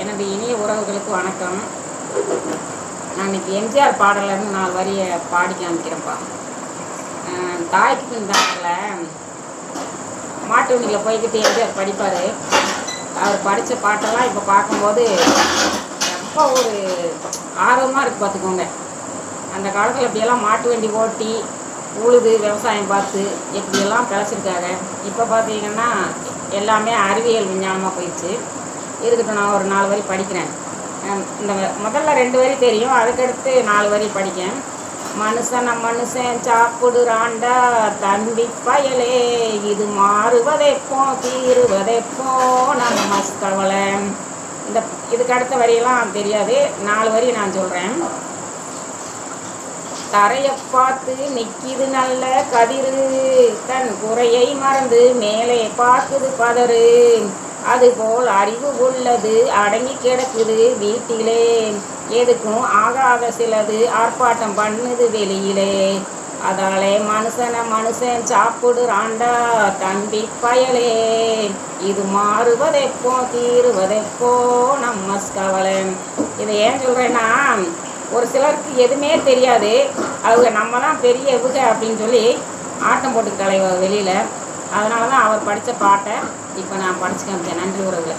எனது இனிய உறவுகளுக்கு வணக்கம். நான் இன்னைக்கு எம்ஜிஆர் பாடலேருந்து 4 வரியை பாடி காமிக்கிறேன்ப்பா. தாய்க்கு பின் தாக்கில் மாட்டு வண்டியில் போய்கிட்டு எம்ஜிஆர் படிப்பார். அவர் படித்த பாட்டெல்லாம் இப்போ பார்க்கும்போது ரொம்ப ஒரு ஆர்வமாக இருக்குது பார்த்துக்கோங்க. அந்த காலத்தில் இப்படியெல்லாம் மாட்டு வண்டி ஓட்டி உழுது விவசாயம் பார்த்து எப்படியெல்லாம் பிழைச்சிருக்காங்க. இப்போ பார்த்தீங்கன்னா எல்லாமே அறிவியல் விஞ்ஞானமாக போயிடுச்சு. இருக்கட்டும், நான் ஒரு 4 வரி படிக்கிறேன். இந்த முதல்ல 2 வரி தெரியும், அதுக்கடுத்து 4 வரி படிக்கேன். மனுஷன் சாப்பிடுறாண்டா தம்பி பயலே, இது மாறுவதெப்போ தீருவதெப்போ நம்ம கவலை. இதுக்கு அடுத்த வரியெல்லாம் தெரியாது, 4 வரி நான் சொல்கிறேன். தரையை பார்த்து நிற்கிது நல்ல கதிரு, தன் குறையை மறந்து மேலே பார்க்குது பதறு. அதுபோல் அறிவு உள்ளது அடங்கி கிடக்குது வீட்டிலே, எதுக்கும் ஆகாத சிலது ஆர்ப்பாட்டம் பண்ணுது வெளியிலே. அதாலே மனுஷன் சாப்பிடுறாண்டா தம்பி பயலே, இது மாறுவதெப்போ தீருவதெப்போ நம்ம கவலை. இதை ஏன் சொல்கிறேன்னா, ஒரு சிலருக்கு எதுவுமே தெரியாது, அவங்க நம்ம தான் பெரிய இவுக அப்படின்னு சொல்லி ஆட்டம் போட்டுக்கிட்டாலே வெளியில். அதனால தான் அவர் படித்த பாட்டை இப்போ நான் படிச்சு காமிச்சேன். நன்றி உறவுகளை.